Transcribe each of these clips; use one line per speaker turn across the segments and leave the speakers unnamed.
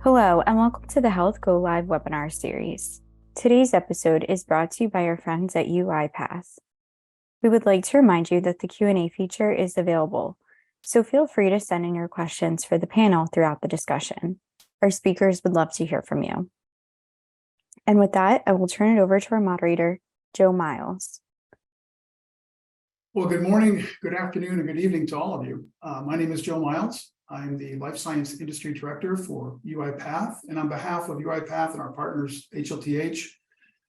Hello, and welcome to the Health Go Live webinar series. Today's episode is brought to you by our friends at UiPath. We would like to remind you that the Q&A feature is available, so feel free to send in your questions for the panel throughout the discussion. Our speakers would love to hear from you. And with that, I will turn it over to our moderator, Joe Miles.
Well, good morning, good afternoon, and good evening to all of you. My name is Joe Miles. I'm the Life Science Industry Director for UiPath, and on behalf of UiPath and our partners, HLTH,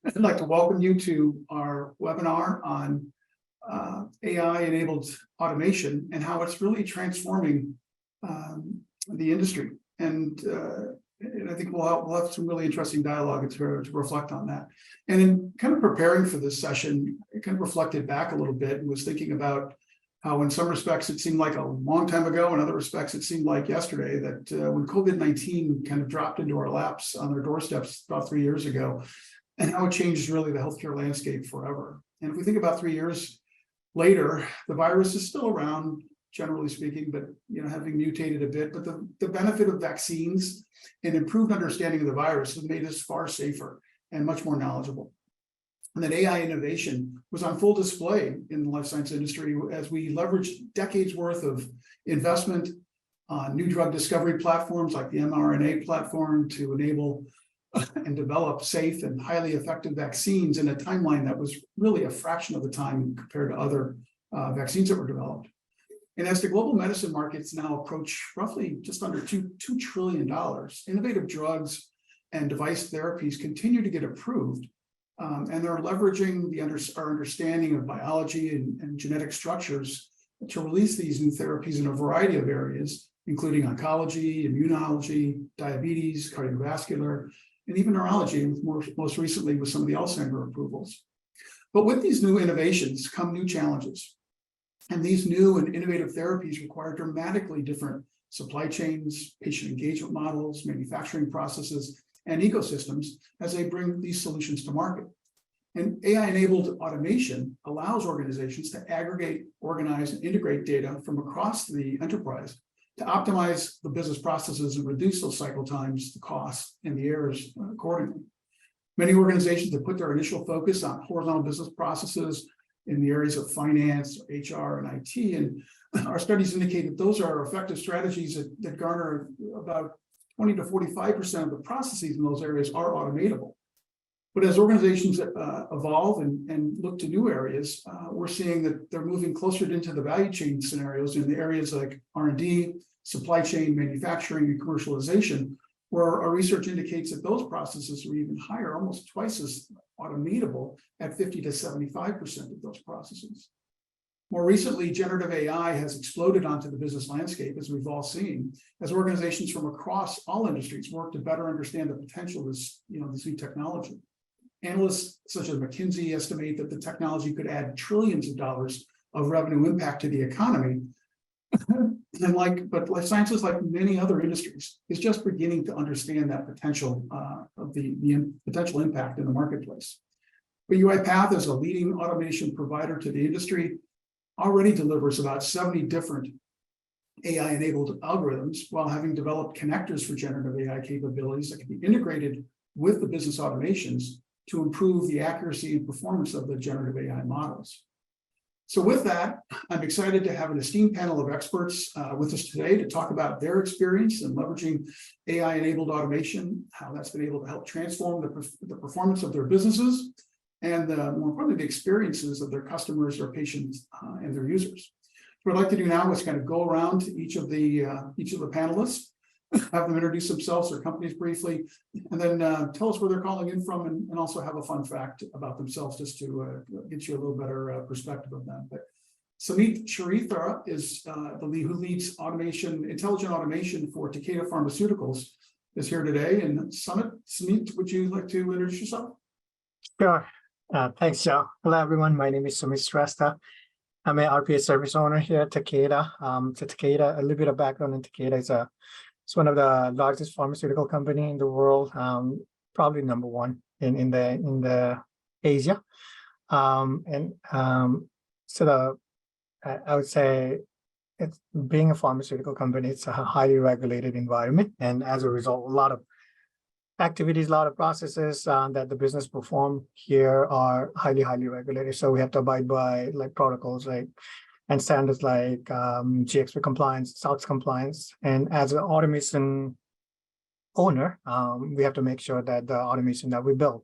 I'd like to welcome you to our webinar on AI-enabled automation and how it's really transforming the industry. And I think we'll have some really interesting dialogue to reflect on that. And in kind of preparing for this session, I kind of reflected back a little bit and was thinking about how in some respects it seemed like a long time ago, in other respects it seemed like yesterday, that when COVID-19 kind of dropped into our laps on our doorsteps about 3 years ago, and how it changed really the healthcare landscape forever. And if we think about 3 years later, the virus is still around, generally speaking, but having mutated a bit. But the benefit of vaccines and improved understanding of the virus has made us far safer and much more knowledgeable. And that AI innovation was on full display in the life science industry as we leveraged decades worth of investment on new drug discovery platforms like the mRNA platform to enable and develop safe and highly effective vaccines in a timeline that was really a fraction of the time compared to other vaccines that were developed. And as the global medicine markets now approach roughly just under $2 trillion, innovative drugs and device therapies continue to get approved. And they're leveraging our understanding of biology and genetic structures to release these new therapies in a variety of areas, including oncology, immunology, diabetes, cardiovascular, and even neurology, and most recently with some of the Alzheimer's approvals. But with these new innovations come new challenges. And these new and innovative therapies require dramatically different supply chains, patient engagement models, manufacturing processes, and ecosystems as they bring these solutions to market. And AI-enabled automation allows organizations to aggregate, organize, and integrate data from across the enterprise to optimize the business processes and reduce those cycle times, the costs, and the errors accordingly. Many organizations have put their initial focus on horizontal business processes in the areas of finance, HR, and IT, and our studies indicate that those are effective strategies that garner about 20 to 45% of the processes in those areas are automatable. But as organizations evolve and look to new areas, we're seeing that they're moving closer into the value chain scenarios in the areas like R&D, supply chain, manufacturing, and commercialization, where our research indicates that those processes are even higher, almost twice as automatable at 50 to 75% of those processes. More recently, generative AI has exploded onto the business landscape, as we've all seen, as organizations from across all industries work to better understand the potential of this new technology. Analysts such as McKinsey estimate that the technology could add trillions of dollars of revenue impact to the economy. But life sciences, like many other industries, is just beginning to understand that potential of the potential impact in the marketplace. But UiPath, as a leading automation provider to the industry, already delivers about 70 different AI-enabled algorithms while having developed connectors for generative AI capabilities that can be integrated with the business automations to improve the accuracy and performance of the generative AI models. So with that, I'm excited to have an esteemed panel of experts with us today to talk about their experience in leveraging AI-enabled automation, how that's been able to help transform the performance of their businesses, and more importantly, the experiences of their customers, their patients, and their users. What I'd like to do now is kind of go around to each of the panelists, have them introduce themselves, their companies briefly, and then tell us where they're calling in from, and also have a fun fact about themselves just to get you a little better perspective of them. But Samit Sharifara is the lead who leads intelligent automation for Takeda Pharmaceuticals, is here today. And Samit, would you like to introduce yourself?
Sure. Thanks, Joe. Hello, everyone. My name is Sumit Shrestha. I'm an RPA service owner here at Takeda. Takeda, a little bit of background in Takeda, it's one of the largest pharmaceutical company in the world, probably number one in the Asia. I would say it's being a pharmaceutical company, it's a highly regulated environment. And as a result, a lot of activities, a lot of processes that the business perform here are highly regulated. So we have to abide by like protocols like and standards like GXP compliance, SOX compliance. And as an automation owner, we have to make sure that the automation that we build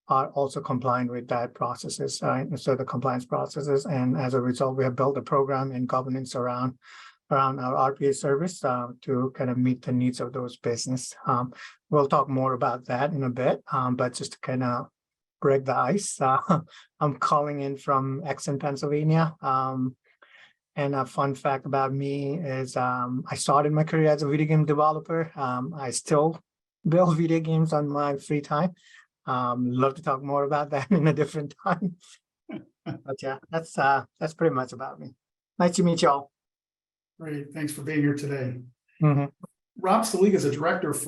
are also compliant with that processes, so the compliance processes. And as a result, we have built a program and governance around our RPA service to kind of meet the needs of those business. We'll talk more about that in a bit, but just to kind of break the ice, I'm calling in from Exton, Pennsylvania. And a fun fact about me is I started my career as a video game developer. I still build video games on my free time. Love to talk more about that in a different time. But yeah, that's pretty much about me. Nice to meet y'all.
Great, thanks for being here today.
Mhm.
Rob Saliga is a director of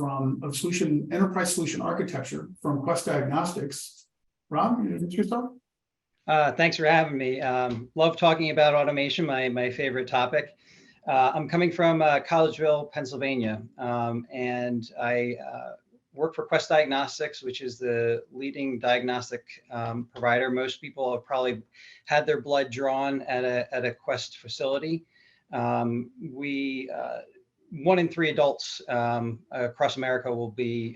enterprise solution architecture from Quest Diagnostics. Rob, you introduce yourself?
Thanks for having me. Love talking about automation, my favorite topic. I'm coming from Collegeville, Pennsylvania, and I work for Quest Diagnostics, which is the leading diagnostic provider. Most people have probably had their blood drawn at a Quest facility. 1 in 3 adults across America will be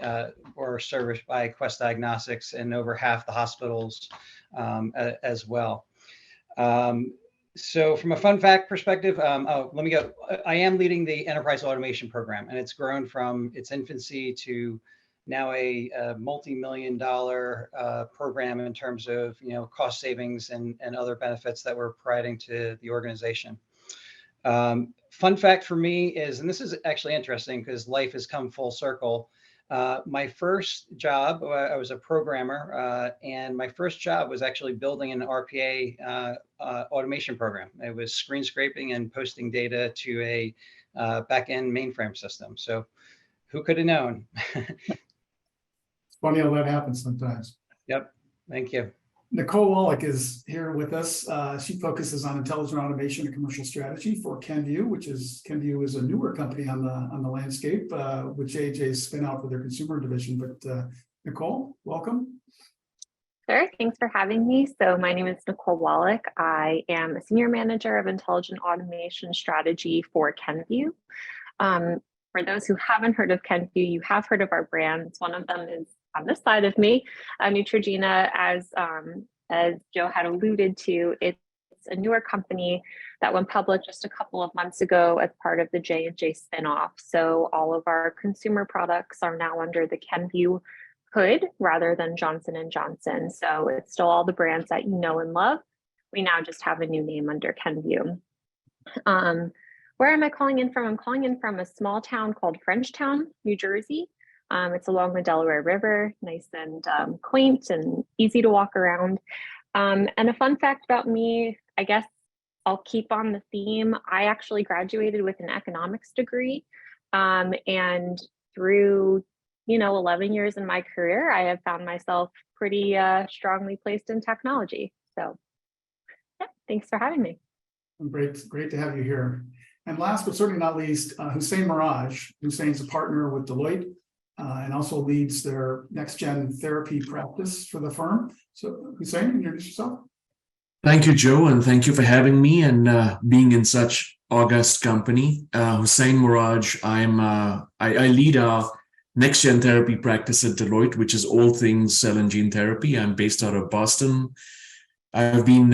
or serviced by Quest Diagnostics, and over half the hospitals as well. So from a fun fact perspective, let me go. I am leading the enterprise automation program, and it's grown from its infancy to now a multi-million-dollar program in terms of cost savings and other benefits that we're providing to the organization. Fun fact for me is, and this is actually interesting because life has come full circle. My first job, I was a programmer, and my first job was actually building an RPA automation program. It was screen scraping and posting data to a back-end mainframe system. So who could have known?
It's funny how that happens sometimes.
Yep, thank you.
Nicole Wallach is here with us. She focuses on intelligent automation and commercial strategy for Kenvue, Kenvue is a newer company on the landscape, with J&J's spin out for their consumer division. But Nicole, welcome.
Sure, thanks for having me. So my name is Nicole Wallach. I am a senior manager of intelligent automation strategy for Kenvue. For those who haven't heard of Kenvue, you have heard of our brands. One of them is on this side of me, Neutrogena. As Joe had alluded to, it's a newer company that went public just a couple of months ago as part of the J&J spinoff. So all of our consumer products are now under the Kenvue hood rather than Johnson & Johnson. So it's still all the brands that you know and love. We now just have a new name under Kenvue. Where am I calling in from? I'm calling in from a small town called Frenchtown, New Jersey. It's along the Delaware River, nice and quaint and easy to walk around. And a fun fact about me, I guess I'll keep on the theme. I actually graduated with an economics degree. And through 11 years in my career, I have found myself pretty strongly placed in technology. So yeah, thanks for having me.
Great to have you here. And last but certainly not least, Hussein Miraj. Hussein's a partner with Deloitte and also leads their next-gen therapy practice for the firm. So Hussein, introduce yourself.
Thank you, Joe, and thank you for having me and being in such august company. Hussein Miraj, I lead our next-gen therapy practice at Deloitte, which is all things cell and gene therapy. I'm based out of Boston. I've been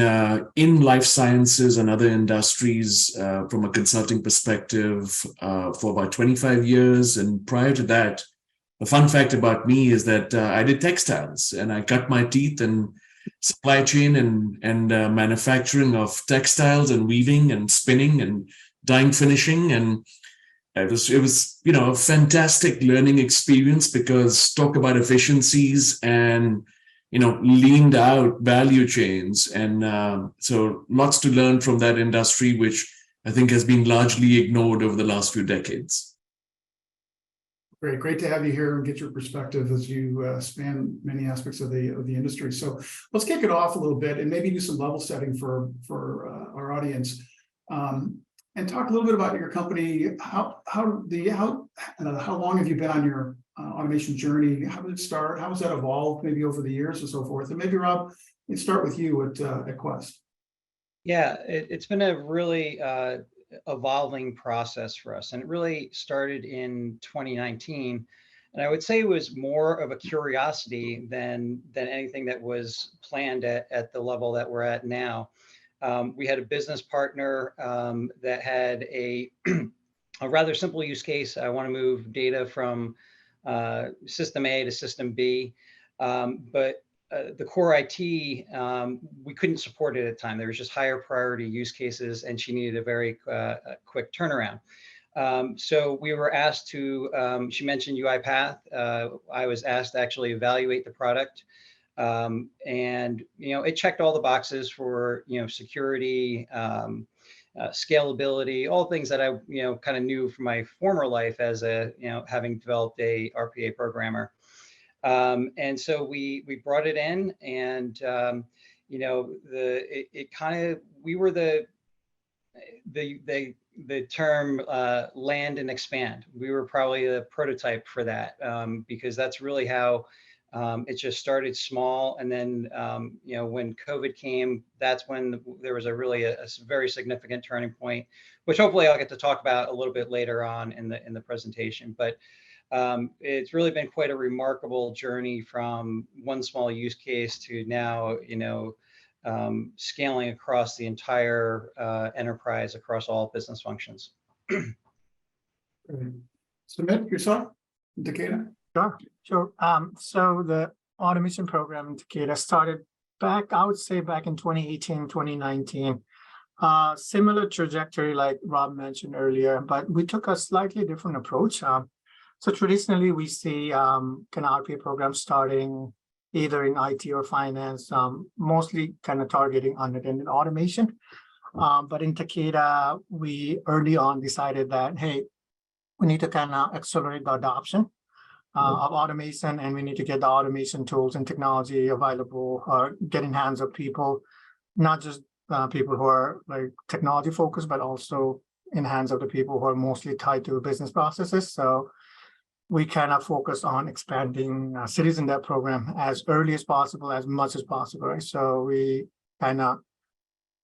in life sciences and other industries from a consulting perspective for about 25 years. And prior to that, a fun fact about me is that I did textiles, and I cut my teeth in supply chain and manufacturing of textiles and weaving and spinning and dyeing finishing. And it was a fantastic learning experience, because talk about efficiencies and leaned out value chains. And so lots to learn from that industry, which I think has been largely ignored over the last few decades.
Great to have you here and get your perspective as you span many aspects of the industry. So let's kick it off a little bit and maybe do some level setting for our audience. and talk a little bit about your company. How long have you been on your automation journey? How did it start? How has that evolved maybe over the years and so forth? And maybe Rob, let's start with you at Quest.
Yeah, it's been a really evolving process for us, and it really started in 2019. And I would say it was more of a curiosity than anything that was planned at the level that we're at now. We had a business partner that had a rather simple use case. I want to move data from system A to system B, but the core IT, we couldn't support it at the time. There was just higher priority use cases, and she needed a very quick turnaround. So we were asked to, she mentioned UiPath. I was asked to actually evaluate the product. And, it checked all the boxes for, security, scalability, all things that I, kind of knew from my former life as a, having developed a RPA programmer. And so we brought it in, and, we were the term land and expand. We were probably the prototype for that, because that's really how it just started small. And then, when COVID came, that's when there was a very significant turning point, which hopefully I'll get to talk about a little bit later on in the presentation. But it's really been quite a remarkable journey from one small use case to now, scaling across the entire enterprise, across all business functions.
Sumit, yourself, Takeda?
Sure. So the automation program in Takeda started back, I would say back in 2018, 2019. Similar trajectory like Rob mentioned earlier, but we took a slightly different approach. So traditionally we see kind of RPA programs starting either in IT or finance, mostly kind of targeting unattended automation. But in Takeda, we early on decided that, hey, we need to kind of accelerate the adoption of automation, and we need to get the automation tools and technology available or get in hands of people, not just people who are like technology focused, but also in hands of the people who are mostly tied to business processes. So we kind of focus on expanding cities in that program as early as possible, as much as possible. Right? So we kind of,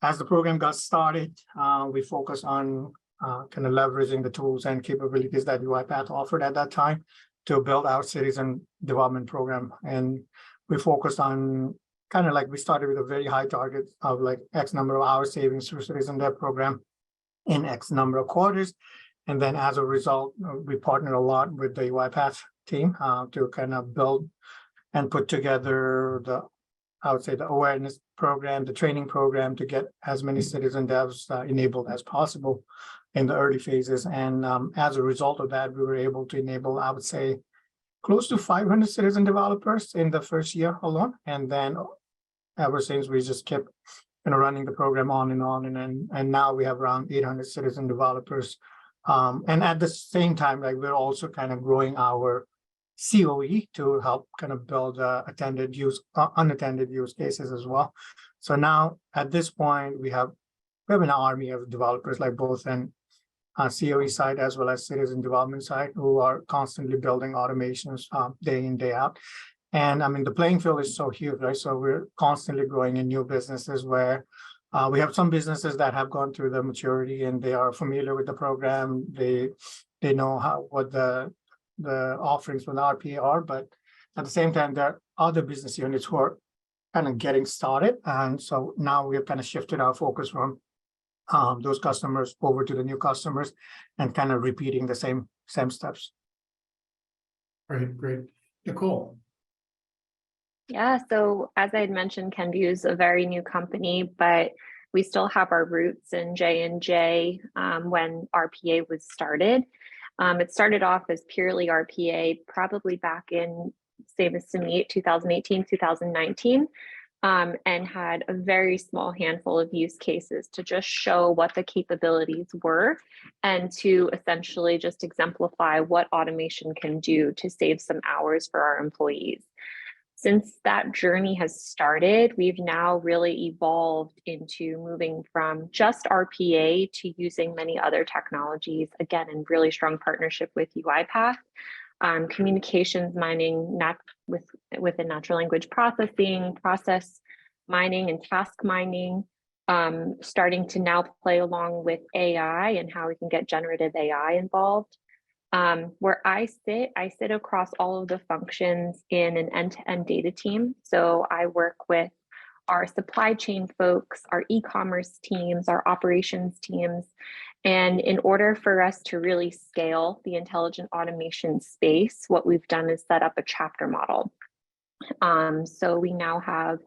as the program got started, we focus on kind of leveraging the tools and capabilities that UiPath offered at that time to build our citizen development program. And we focused on kind of like, we started with a very high target of like X number of hours savings through citizen dev program in X number of quarters. And then as a result, we partnered a lot with the UiPath team to kind of build and put together I would say the awareness program, the training program to get as many citizen devs enabled as possible in the early phases. And as a result of that, we were able to enable, I would say, close to 500 citizen developers in the first year alone. And then ever since, we just kept running the program on, and now we have around 800 citizen developers. And at the same time, like we're also kind of growing our COE to help kind of build unattended use cases as well. So now at this point, we have an army of developers, like both in COE side as well as citizen development side, who are constantly building automations day in, day out. And I mean, the playing field is so huge, right? So we're constantly growing in new businesses where we have some businesses that have gone through the maturity and they are familiar with the program. They know what the offerings from the RPA are, but at the same time, there are other business units who are kind of getting started. And so now we have kind of shifted our focus from those customers over to the new customers and kind of repeating the same steps.
Great. Nicole.
Yeah, so as I had mentioned, Kenvue is a very new company, but we still have our roots in J&J when RPA was started. It started off as purely RPA, probably back in, same as Sumit, 2018, 2019, and had a very small handful of use cases to just show what the capabilities were and to essentially just exemplify what automation can do to save some hours for our employees. Since that journey has started, we've now really evolved into moving from just RPA to using many other technologies, again, in really strong partnership with UiPath, communications mining within natural language processing, process mining, and task mining, starting to now play along with AI and how we can get generative AI involved. Where I sit across all of the functions in an end-to-end data team. So I work with our supply chain folks, our e-commerce teams, our operations teams. And in order for us to really scale the intelligent automation space, what we've done is set up a chapter model. So we now have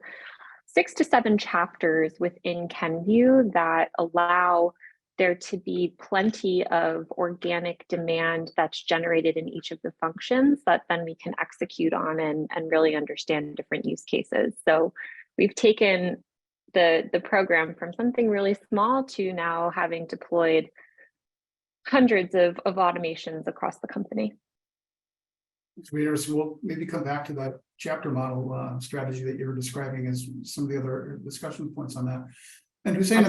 6 to 7 chapters within Kenvue that allow there to be plenty of organic demand that's generated in each of the functions that then we can execute on and really understand different use cases. So we've taken the program from something really small to now having deployed hundreds of automations across the company.
So we'll maybe come back to that chapter model strategy that you were describing as some of the other discussion points on that. And Hussein,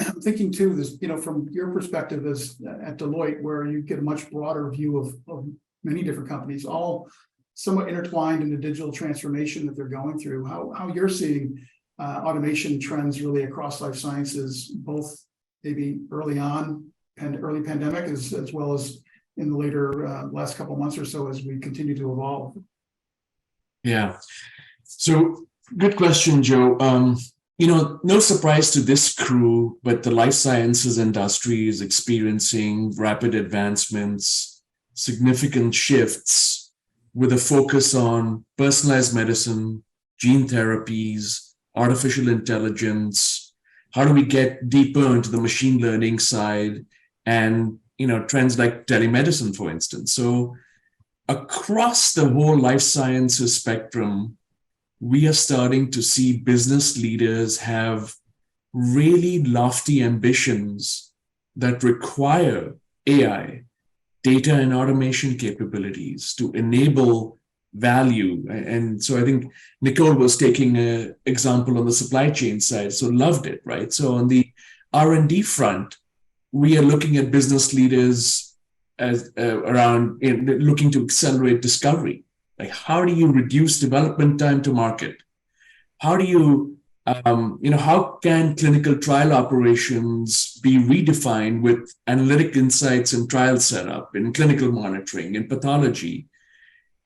I'm thinking too, this, from your perspective as at Deloitte, where you get a much broader view of many different companies, all somewhat intertwined in the digital transformation that they're going through, how you're seeing automation trends really across life sciences, both maybe early on and early pandemic as well as in the later last couple of months or so as we continue to evolve.
Yeah. So good question, Joe. No surprise to this crew, but the life sciences industry is experiencing rapid advancements, significant shifts with a focus on personalized medicine, gene therapies, artificial intelligence. How do we get deeper into the machine learning side and, trends like telemedicine, for instance? So across the whole life sciences spectrum, we are starting to see business leaders have really lofty ambitions that require AI, data and automation capabilities to enable value. And so I think Nicole was taking an example on the supply chain side, so loved it, right? So on the R&D front, we are looking at business leaders as looking to accelerate discovery. Like, how do you reduce development time to market? How do you, how can clinical trial operations be redefined with analytic insights in trial setup, in clinical monitoring, in pathology?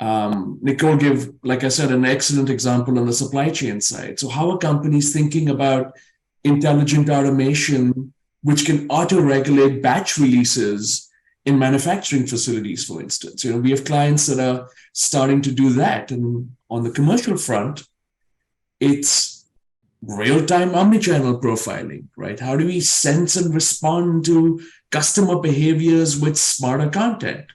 Nicole gave, like I said, an excellent example on the supply chain side. So how are companies thinking about intelligent automation, which can auto-regulate batch releases in manufacturing facilities, for instance? We have clients that are starting to do that. And on the commercial front, it's real-time omnichannel profiling, right? How do we sense and respond to customer behaviors with smarter content?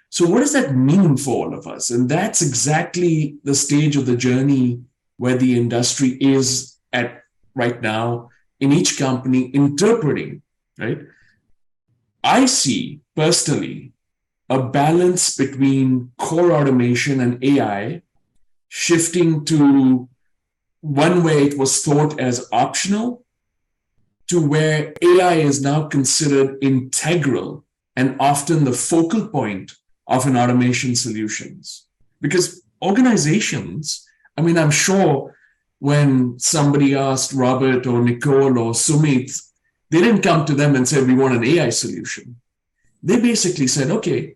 So what does that mean for all of us? And that's exactly the stage of the journey where the industry is at right now in each company interpreting, right? I see personally a balance between core automation and AI shifting to one where it was thought as optional to where AI is now considered integral and often the focal point of an automation solutions. Because organizations, I'm sure when somebody asked Robert or Nicole or Sumit, they didn't come to them and say, we want an AI solution. They basically said, okay,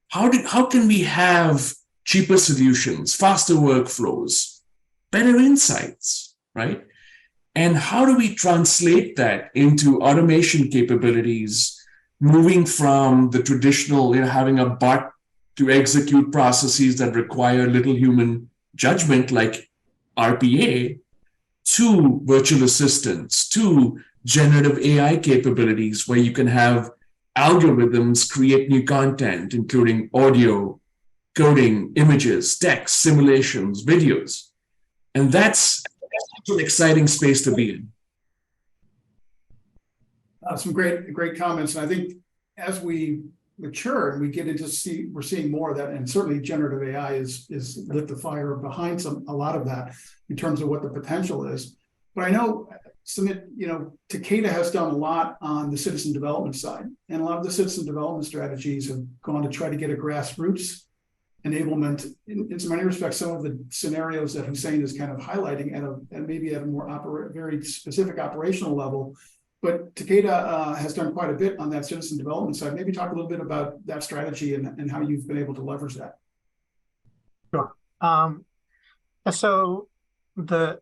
how can we have cheaper solutions, faster workflows, better insights, right? And how do we translate that into automation capabilities, moving from the traditional, having a bot to execute processes that require little human judgment like RPA, to virtual assistants, to generative AI capabilities where you can have algorithms create new content, including audio, coding, images, text, simulations, videos. And that's an exciting space to be in.
Some great comments. And I think as we mature and we get into we're seeing more of that, and certainly generative AI is lit the fire behind a lot of that in terms of what the potential is. But I know, Sumit, Takeda has done a lot on the citizen development side, and a lot of the citizen development strategies have gone to try to get a grassroots enablement. In so many respects, some of the scenarios that Hussein is kind of highlighting at maybe at a more very specific operational level. But Takeda has done quite a bit on that citizen development side. Maybe talk a little bit about that strategy and how you've been able to leverage that.
Sure. So the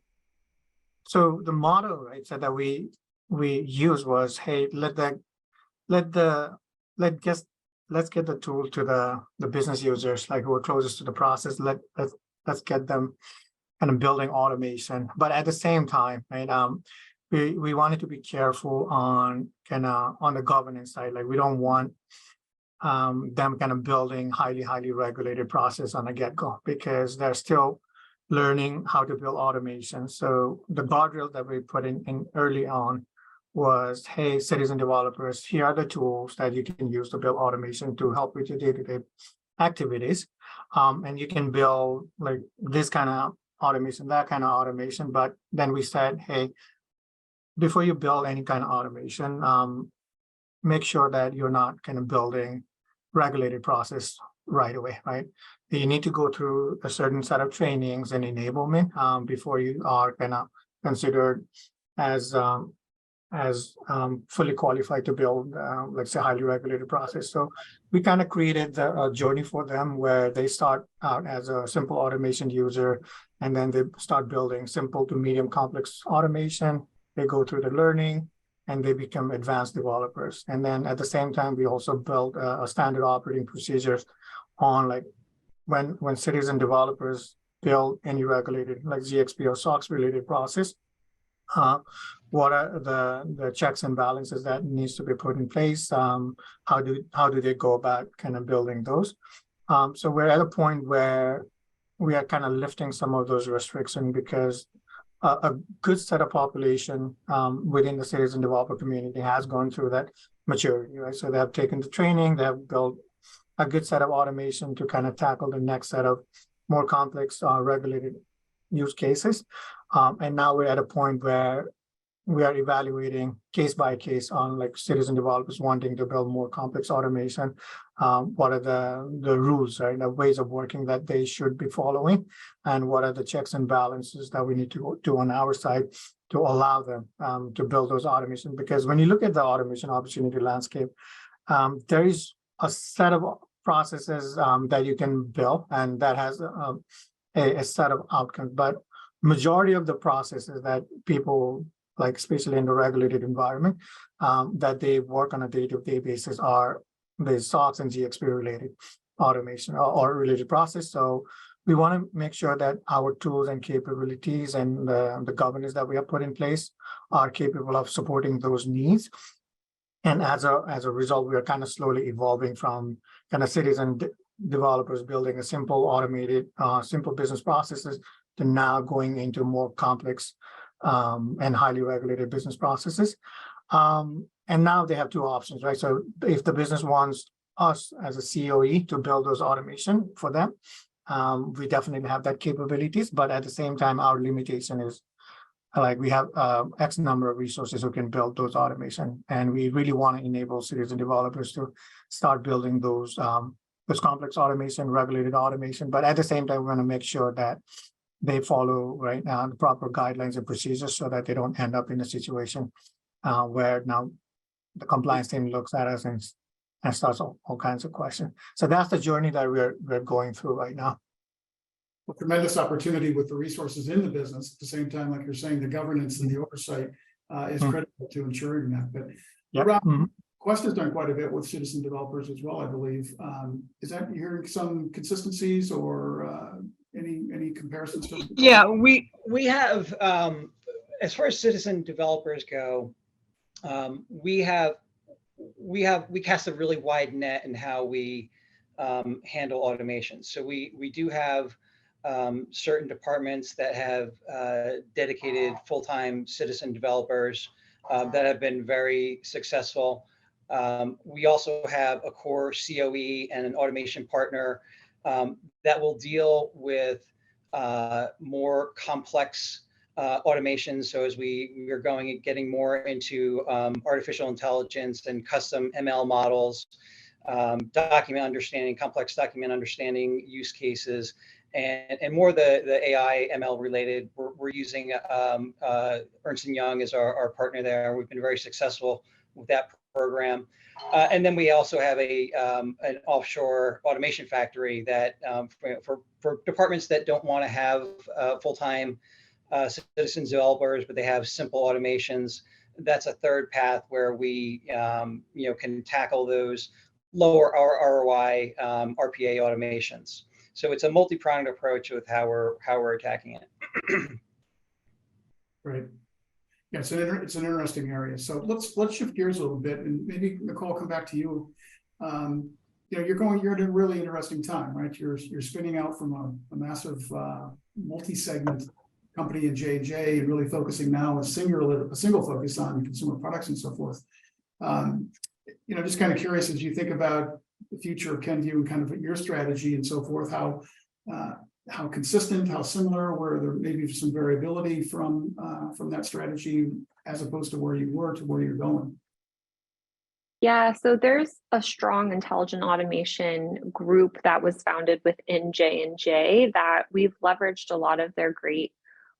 model, right, so that we used was, hey, let's get the tool to the business users, like who are closest to the process. Let's get them kind of building automation. But at the same time, right, we wanted to be careful on the governance side. Like we don't want them kind of building highly regulated process on the get-go, because they're still learning how to build automation. So the guardrail that we put in early on was, hey, citizen developers, here are the tools that you can use to build automation to help with your day-to-day activities. And you can build like this kind of automation, that kind of automation. But then we said, hey, before you build any kind of automation, make sure that you're not kind of building regulated process right away, right? You need to go through a certain set of trainings and enablement before you are kind of considered as fully qualified to build, let's say, highly regulated process. So we kind of created a journey for them where they start out as a simple automation user, and then they start building simple to medium complex automation. They go through the learning and they become advanced developers. And then at the same time, we also built a standard operating procedures on like when citizen developers build any regulated like GXP or SOX related process, what are the checks and balances that needs to be put in place? How do they go about kind of building those? So we're at a point where we are kind of lifting some of those restrictions, because a good set of population within the citizen developer community has gone through that maturity, right? So they have taken the training, they have built a good set of automation to kind of tackle the next set of more complex regulated use cases. And now we're at a point where we are evaluating case by case on like citizen developers wanting to build more complex automation. What are the rules, right? The ways of working that they should be following, and what are the checks and balances that we need to do on our side to allow them to build those automation. Because when you look at the automation opportunity landscape, there is a set of processes that you can build, and that has a set of outcomes. But majority of the processes that people, like especially in the regulated environment, that they work on a day-to-day basis are the SOX and GXP related automation or related process. So we want to make sure that our tools and capabilities and the governance that we have put in place are capable of supporting those needs. And as a result, we are kind of slowly evolving from kind of citizen developers building a simple automated, simple business processes to now going into more complex and highly regulated business processes. And now they have two options, right? So if the business wants us as a COE to build those automation for them, we definitely have that capabilities. But at the same time, our limitation is like we have X number of resources who can build those automation. And we really want to enable citizen developers to start building those complex automation, regulated automation. But at the same time, we want to make sure that they follow right now the proper guidelines and procedures so that they don't end up in a situation where now the compliance team looks at us and starts all kinds of questions. So that's the journey that we're going through right now.
Well, tremendous opportunity with the resources in the business. At the same time, like you're saying, the governance and the oversight is critical to ensuring that. But Rob, Quest has done quite a bit with citizen developers as well, I believe. Is that you're hearing some consistencies or any comparisons?
Yeah, we have, as far as citizen developers go, we cast a really wide net in how we handle automation. So we do have certain departments that have dedicated full-time citizen developers that have been very successful. We also have a core COE and an automation partner that will deal with more complex automation. So as we are getting more into artificial intelligence and custom ML models, document understanding, complex document understanding use cases, and more the AI ML related. We're using Ernst & Young as our partner there. We've been very successful with that program. And then we also have an offshore automation factory that for departments that don't want to have full-time citizen developers, but they have simple automations. That's a third path where we can tackle those lower ROI RPA automations. So it's a multi-pronged approach with how we're attacking it.
Right. Yeah, it's an interesting area. So let's shift gears a little bit, and maybe Nicole, come back to you. You're at a really interesting time, right? You're spinning out from a massive multi-segment company in J&J, and really focusing now a single focus on consumer products and so forth. Just kind of curious, as you think about the future of Kenvue and kind of your strategy and so forth, how consistent, how similar, where there may be some variability from that strategy as opposed to where you were to where you're going?
Yeah, so there's a strong intelligent automation group that was founded within J&J that we've leveraged a lot of their great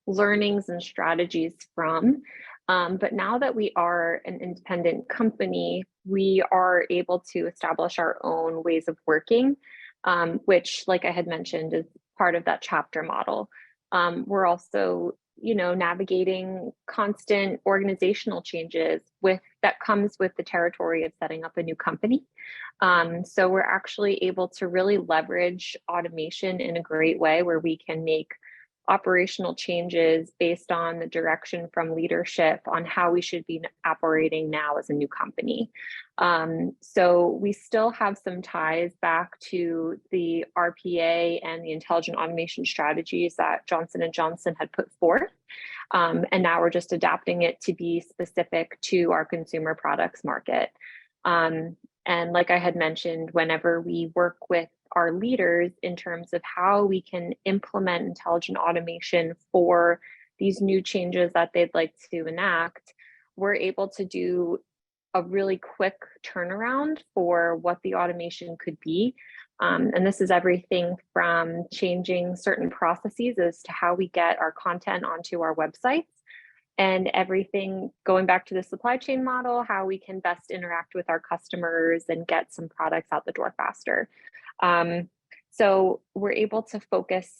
learnings and strategies from. But now that we are an independent company, we are able to establish our own ways of working, which, like I had mentioned, is part of that chapter model. We're also, navigating constant organizational changes that comes with the territory of setting up a new company. So we're actually able to really leverage automation in a great way where we can make operational changes based on the direction from leadership on how we should be operating now as a new company. So we still have some ties back to the RPA and the intelligent automation strategies that Johnson & Johnson had put forth. And now we're just adapting it to be specific to our consumer products market. And like I had mentioned, whenever we work with our leaders in terms of how we can implement intelligent automation for these new changes that they'd like to enact, we're able to do a really quick turnaround for what the automation could be. And this is everything from changing certain processes as to how we get our content onto our websites, and everything going back to the supply chain model, how we can best interact with our customers and get some products out the door faster. So we're able to focus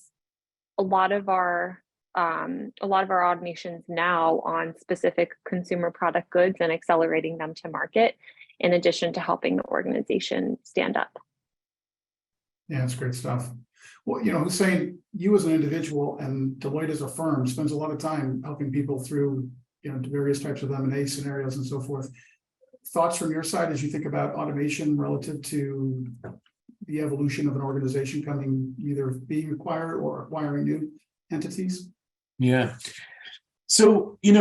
a lot of our automations now on specific consumer product goods and accelerating them to market, in addition to helping the organization stand up.
Yeah, that's great stuff. Well, Hussein, you as an individual and Deloitte as a firm spends a lot of time helping people through, various types of M&A scenarios and so forth. Thoughts from your side as you think about automation relative to the evolution of an organization either being acquired or acquiring new entities?
Yeah. So, in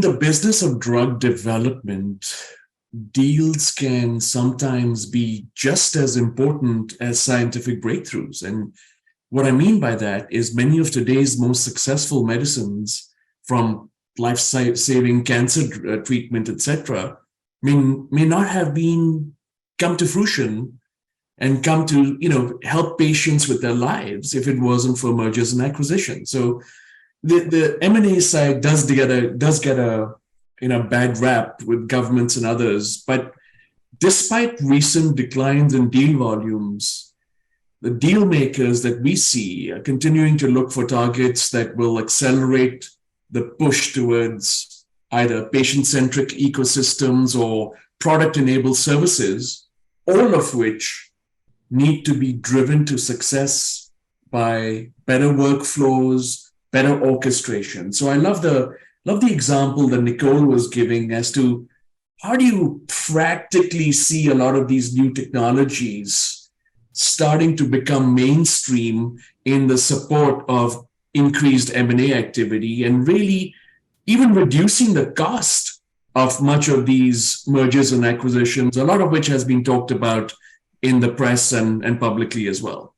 the business of drug development, deals can sometimes be just as important as scientific breakthroughs. And what I mean by that is many of today's most successful medicines, from life-saving cancer treatment, etc., may not have come to fruition and come to help patients with their lives if it wasn't for mergers and acquisitions. So the M&A side does get a bad rap with governments and others, but despite recent declines in deal volumes, the deal makers that we see are continuing to look for targets that will accelerate the push towards either patient-centric ecosystems or product-enabled services, all of which need to be driven to success by better workflows, better orchestration. So I love the example that Nicole was giving as to how do you practically see a lot of these new technologies starting to become mainstream in the support of increased M&A activity, and really even reducing the cost of much of these mergers and acquisitions, a lot of which has been talked about in the press and publicly as well.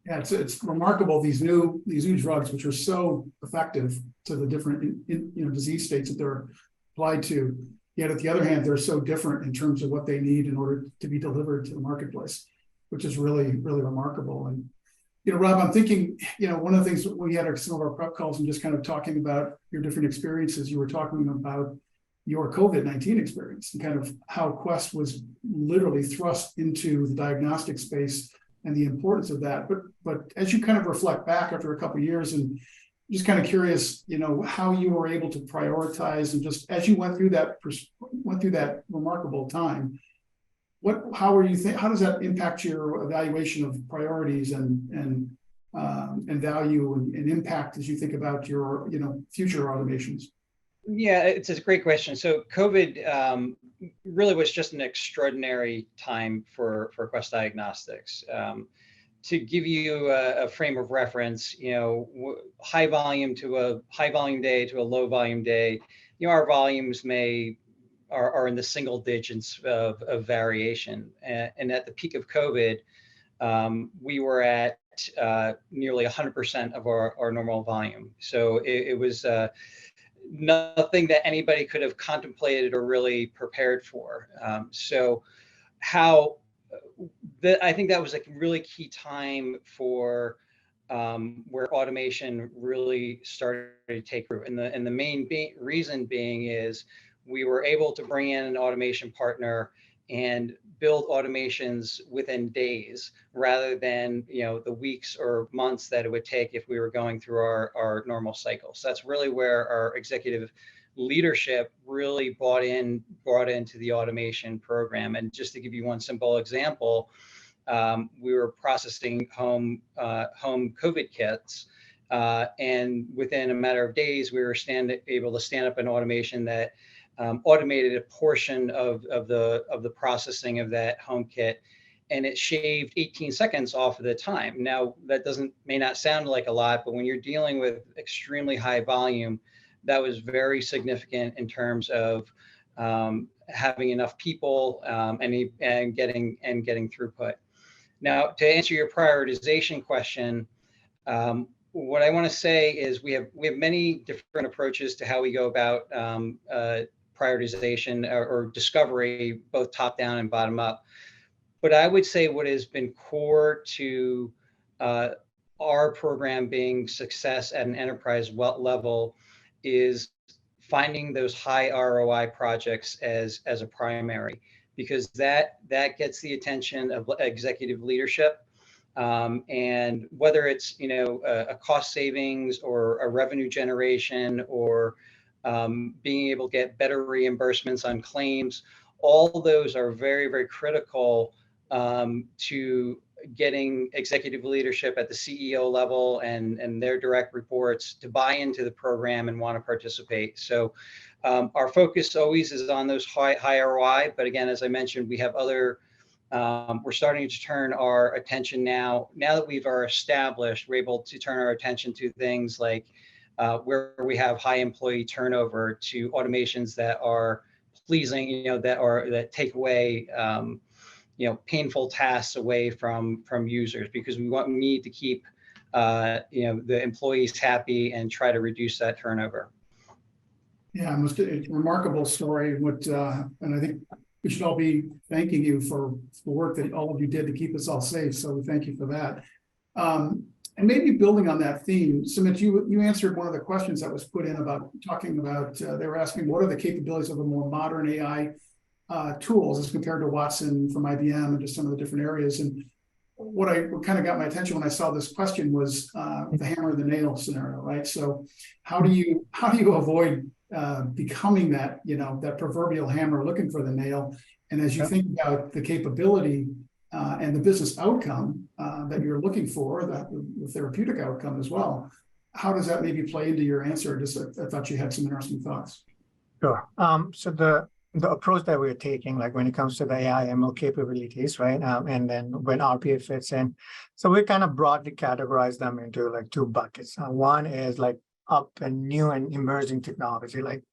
Yeah, it's remarkable, these new drugs, which are so effective to the different disease states that they're applied to. Yet at the other hand, they're so different in terms of what they need in order to be delivered to the marketplace, which is really, really remarkable. And Rob, I'm thinking, one of the things we had some of our prep calls and just kind of talking about your different experiences. You were talking about your COVID-19 experience and kind of how Quest was literally thrust into the diagnostic space and the importance of that. But as you kind of reflect back after a couple of years, and just kind of curious, how you were able to prioritize, and just as you went through that remarkable time, how does that impact your evaluation of priorities and value and impact as you think about your future automations?
Yeah, it's a great question. So COVID really was just an extraordinary time for Quest Diagnostics. To give you a frame of reference, high volume to a high volume day to a low volume day, our volumes are in the single digits of variation. And at the peak of COVID, we were at nearly 100% of our normal volume. So it was nothing that anybody could have contemplated or really prepared for. I think that was a really key time for where automation really started to take root. And the main reason being is we were able to bring in an automation partner and build automations within days rather than the weeks or months that it would take if we were going through our normal cycles. So that's really where our executive leadership really brought into the automation program. And just to give you one simple example, we were processing home COVID kits, and within a matter of days, we were able to stand up an automation that automated a portion of the processing of that home kit, and it shaved 18 seconds off of the time. Now, that may not sound like a lot, but when you're dealing with extremely high volume, that was very significant in terms of having enough people and getting throughput. Now, to answer your prioritization question, what I want to say is we have many different approaches to how we go about prioritization or discovery, both top down and bottom up. But I would say what has been core to our program being success at an enterprise level is finding those high ROI projects as a primary, because that gets the attention of executive leadership. And whether it's a cost savings or a revenue generation or being able to get better reimbursements on claims, all those are very, very critical to getting executive leadership at the CEO level and their direct reports to buy into the program and want to participate. So our focus always is on those high ROI. But again, as I mentioned, we have other, we're starting to turn our attention now that we are established, we're able to turn our attention to things like where we have high employee turnover, to automations that are pleasing, that take away painful tasks away from users, because we need to keep the employees happy and try to reduce that turnover.
Yeah, it's a remarkable story. And I think we should all be thanking you for the work that all of you did to keep us all safe. So we thank you for that. And maybe building on that theme, Sumit, you answered one of the questions that was put in about talking about, they were asking what are the capabilities of a more modern AI tools as compared to Watson from IBM and just some of the different areas. And what kind of got my attention when I saw this question was the hammer and the nail scenario, right? So how do you avoid becoming that, that proverbial hammer looking for the nail? And as you think about the capability and the business outcome that you're looking for, the therapeutic outcome as well, how does that maybe play into your answer? I thought you had some interesting thoughts.
Sure. So the approach that we're taking, like when it comes to the AI ML capabilities, right? And then when RPA fits in, so we kind of broadly categorize them into like two buckets. One is like up and new and emerging technology, like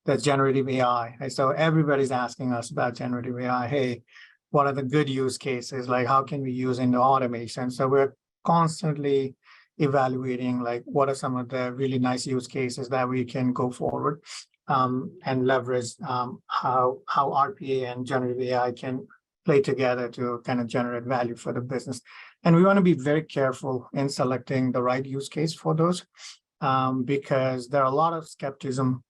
That's generative AI. And so everybody's asking us about generative AI. Hey, what are the good use cases? Like, how can we use into automation? So we're constantly evaluating, like, what are some of the really nice use cases that we can go forward and leverage how RPA and generative AI can play together to kind of generate value for the business. And we want to be very careful in selecting the right use case for those because there are a lot of skepticism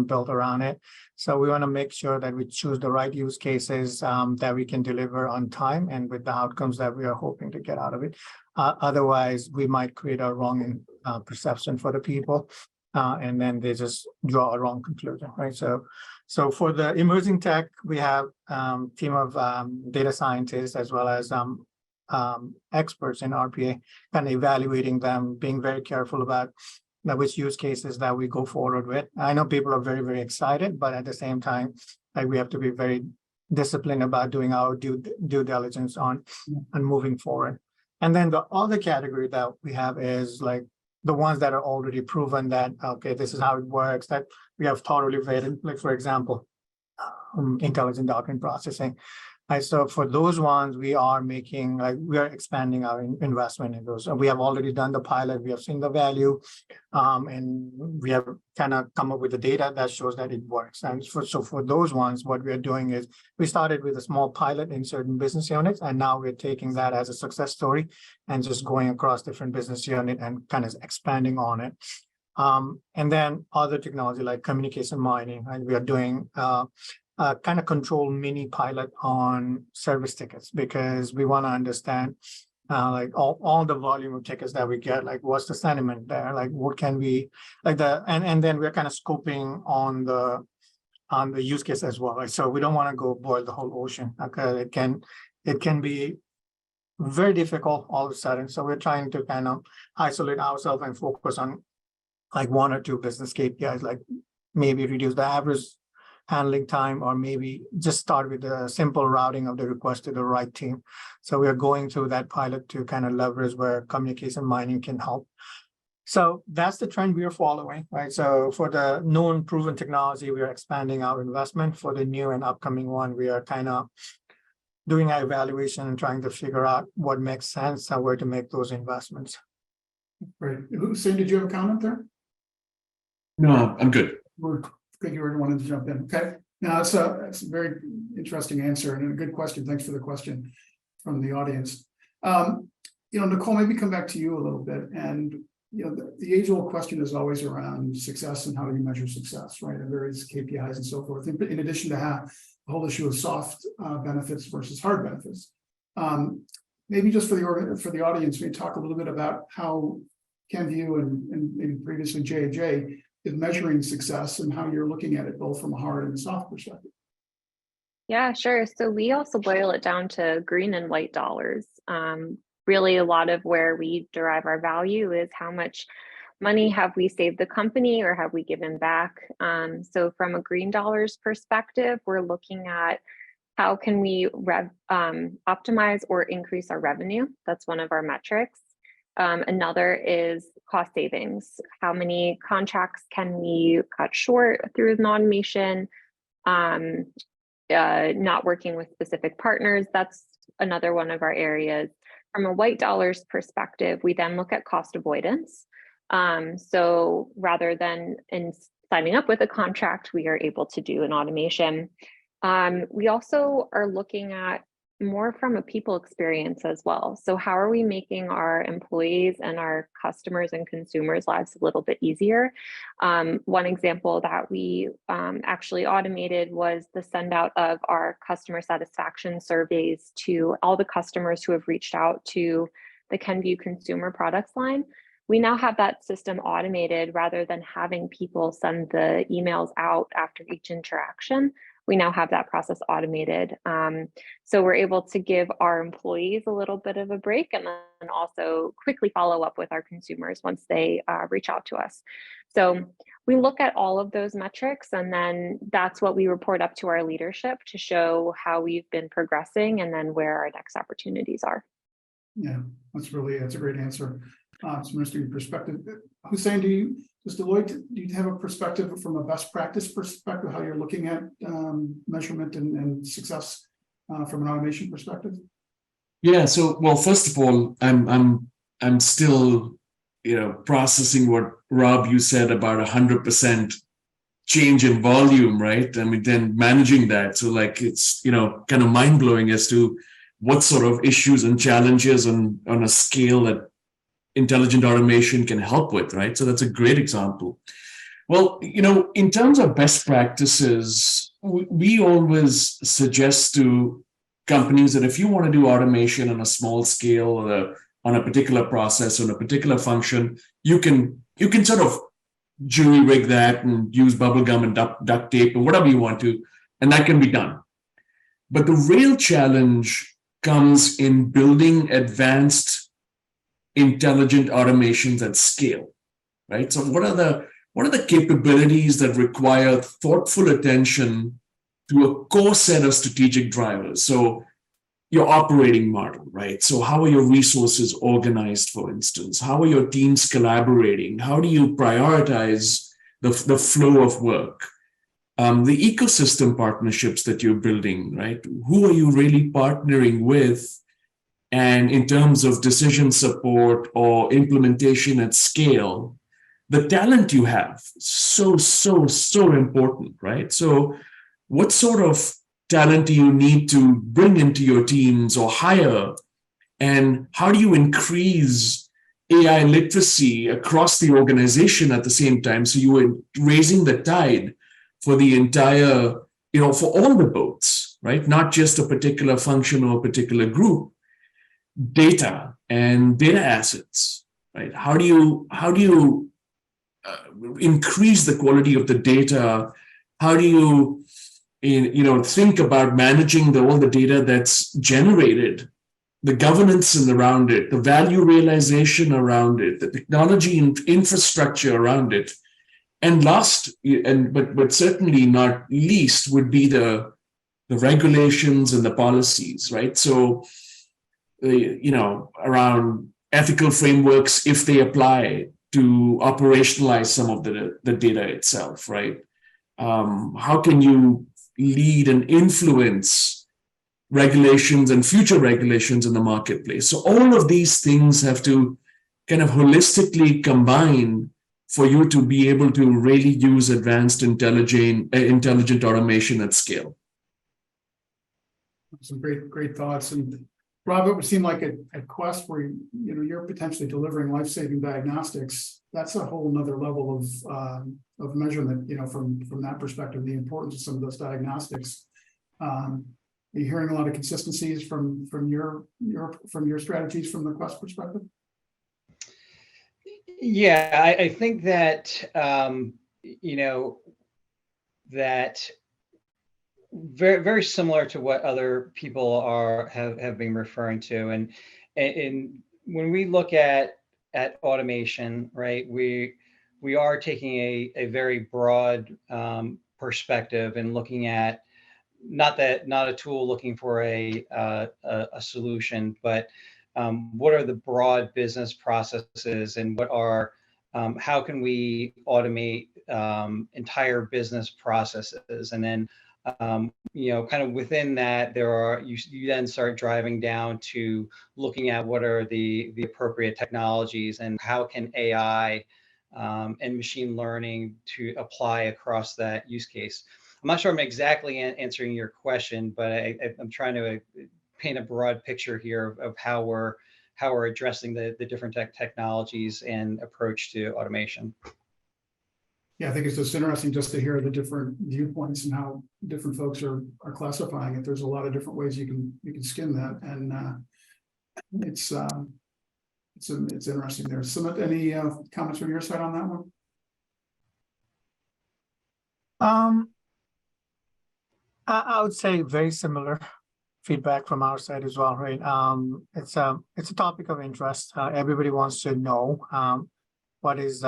built around it. So we want to make sure that we choose the right use cases that we can deliver on time and with the outcomes that we are hoping to get out of it. Otherwise, we might create a wrong perception for the people, and then they just draw a wrong conclusion, right? So for the emerging tech, we have a team of data scientists as well as experts in RPA, kind of evaluating them, being very careful about which use cases that we go forward with. I know people are very, very excited, but at the same time, like, we have to be very disciplined about doing our due diligence on moving forward. And then the other category that we have is like the ones that are already proven that, okay, this is how it works, that we have thoroughly vetted, like, for example, intelligent document processing. So for those ones, we are expanding our investment in those. So we have already done the pilot, we have seen the value, and we have kind of come up with the data that shows that it works. And so for those ones, what we are doing is we started with a small pilot in certain business units, and now we're taking that as a success story and just going across different business units and kind of expanding on it. And then other technology like communication mining, and we are doing kind of control mini pilot on service tickets because we want to understand like all the volume of tickets that we get, like what's the sentiment there, like what can we like and then we're kind of scoping on the use case as well. Like, so we don't want to go boil the whole ocean because it can be very difficult all of a sudden. So we're trying to kind of isolate ourselves and focus on like one or two business KPIs, like maybe reduce the average handling time, or maybe just start with the simple routing of the request to the right team. So we are going through that pilot to kind of leverage where communication mining can help. So that's the trend we are following, right? So for the known proven technology, we are expanding our investment. For the new and upcoming one, we are kind of doing our evaluation and trying to figure out what makes sense and where to make those investments.
Great. Hussein, did you have a comment there?
No, I'm good.
I think you wanted to jump in. Okay. Now it's a very interesting answer and a good question. Thanks for the question from the audience. Nicole, maybe come back to you a little bit. And the age-old question is always around success and how do you measure success, right? And various KPIs and so forth. In addition to the whole issue of soft benefits versus hard benefits. Maybe just for the audience, we talk a little bit about how Kenvue and previously J&J is measuring success and how you're looking at it both from a hard and soft perspective.
Yeah, sure. So we also boil it down to green and white dollars. Really, a lot of where we derive our value is how much money have we saved the company or have we given back. So from a green dollars perspective, we're looking at how can we optimize or increase our revenue. That's one of our metrics. Another is cost savings. How many contracts can we cut short through an automation? Not working with specific partners. That's another one of our areas. From a white dollars perspective, we then look at cost avoidance. So rather than in signing up with a contract, we are able to do an automation. We also are looking at more from a people experience as well. So how are we making our employees and our customers and consumers' lives a little bit easier? One example that we actually automated was the send out of our customer satisfaction surveys to all the customers who have reached out to the Kenvue consumer products line. We now have that system automated rather than having people send the emails out after each interaction. We now have that process automated. So we're able to give our employees a little bit of a break and then also quickly follow up with our consumers once they reach out to us. So we look at all of those metrics, and then that's what we report up to our leadership to show how we've been progressing and then where our next opportunities are.
Yeah, that's a great answer. Some interesting perspective. Hussein, does Deloitte, do you have a perspective from a best practice perspective, how you're looking at measurement and success from an automation perspective?
Yeah. So, well, first of all, I'm still, processing what Rob you said about 100% change in volume, right? I mean, then managing that. So, like, it's kind of mind blowing as to what sort of issues and challenges on a scale that intelligent automation can help with, right? So that's a great example. Well, in terms of best practices, we always suggest to companies that if you want to do automation on a small scale or on a particular process or on a particular function, you can sort of jury rig that and use bubblegum and duct tape or whatever you want to, and that can be done. But the real challenge comes in building advanced intelligent automations at scale, right? So what are the capabilities that require thoughtful attention to a core set of strategic drivers? So your operating model, right? So how are your resources organized, for instance? How are your teams collaborating? How do you prioritize the flow of work? The ecosystem partnerships that you're building, right? Who are you really partnering with? And in terms of decision support or implementation at scale, the talent you have, so important, right? So what sort of talent do you need to bring into your teams or hire? And how do you increase AI literacy across the organization at the same time? So you are raising the tide for the entire, for all the boats, right? Not just a particular function or a particular group. Data and data assets, right? How do you increase the quality of the data? How do you think about managing all the data that's generated, the governance around it, the value realization around it, the technology and infrastructure around it, and last, but certainly not least, would be the regulations and the policies, right? So around ethical frameworks, if they apply, to operationalize some of the data itself, right? How can you lead and influence regulations and future regulations in the marketplace? So all of these things have to kind of holistically combine for you to be able to really use advanced intelligent automation at scale.
Some great thoughts. And Rob, it would seem like at Quest, where you're potentially delivering life-saving diagnostics, that's a whole nother level of measurement, from that perspective, the importance of some of those diagnostics. Are you hearing a lot of consistencies from your strategies from the Quest perspective?
Yeah, I think that that very, very similar to what other people have been referring to, and when we look at automation, right, we are taking a very broad perspective and looking at not a tool looking for a solution, but what are the broad business processes, and how can we automate entire business processes? And then kind of within that, you then start driving down to looking at what are the appropriate technologies and how can AI and machine learning to apply across that use case. I'm not sure I'm exactly answering your question, but I'm trying to paint a broad picture here of how we're addressing the different technologies and approach to automation.
Yeah, I think it's just interesting just to hear the different viewpoints and how different folks are classifying it. There's a lot of different ways you can skin that, and it's interesting there. Sumit, any comments from your side on that one?
I would say very similar feedback from our side as well, right? It's a topic of interest. Everybody wants to know what is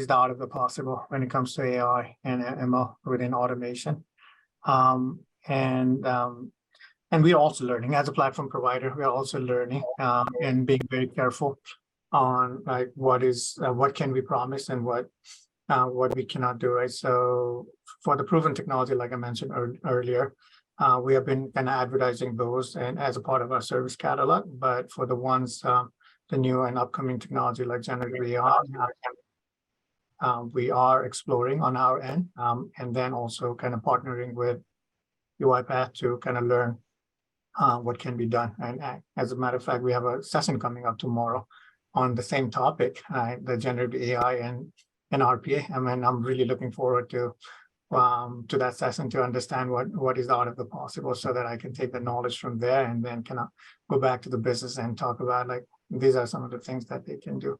the art of the possible when it comes to AI and ML within automation. And we're also learning as a platform provider. We are also learning and being very careful on like what can we promise and what we cannot do, right? So for the proven technology, like I mentioned earlier, we have been kind of advertising those and as a part of our service catalog. But for the ones, the new and upcoming technology like generative AI, we are exploring on our end, and then also kind of partnering with UiPath to kind of learn what can be done. And as a matter of fact, we have a session coming up tomorrow on the same topic, the generative AI and RPA. I mean, I'm really looking forward to that session to understand what is out of the possible, so that I can take the knowledge from there and then kind of go back to the business and talk about like these are some of the things that they can do.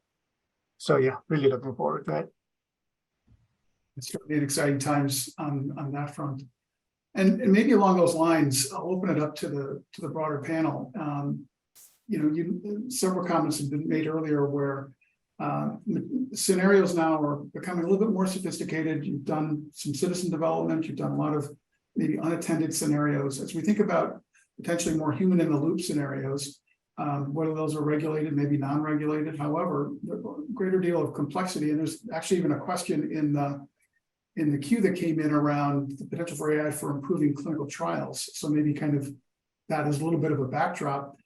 So yeah, really looking forward to it.
It's certainly exciting times on that front. And maybe along those lines, I'll open it up to the broader panel. Several comments have been made earlier where scenarios now are becoming a little bit more sophisticated. You've done some citizen development. You've done a lot of maybe unattended scenarios. As we think about potentially more human in the loop scenarios, whether those are regulated, maybe non-regulated, however, a greater deal of complexity. And there's actually even a question in the queue that came in around the potential for AI for improving clinical trials. So maybe kind of that is a little bit of a backdrop.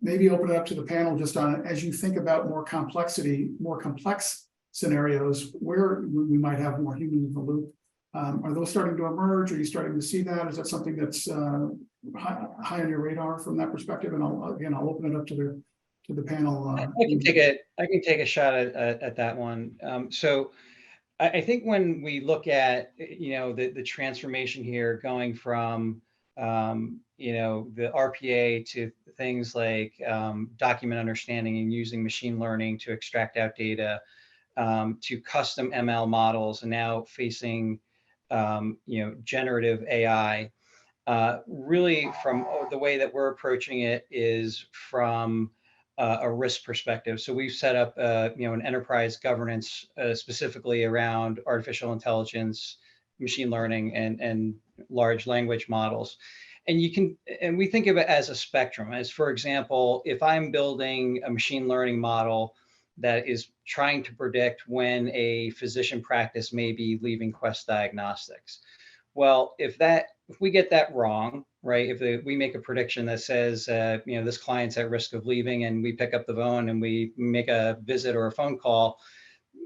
Maybe open it up to the panel just on, as you think about more complexity, more complex scenarios where we might have more human in the loop. Are those starting to emerge? Are you starting to see that? Is that something that's high on your radar from that perspective? And I'll open it up to the panel.
I can take a shot at that one. So I think when we look at the transformation here, going from the RPA to things like document understanding and using machine learning to extract out data, to custom ML models, and now facing generative AI. Really, from the way that we're approaching it is from a risk perspective. So we've set up an enterprise governance specifically around artificial intelligence, machine learning, and large language models. And we think of it as a spectrum. As for example, if I'm building a machine learning model that is trying to predict when a physician practice may be leaving Quest Diagnostics. Well, if we get that wrong, right? If we make a prediction that says, this client's at risk of leaving, and we pick up the phone and we make a visit or a phone call,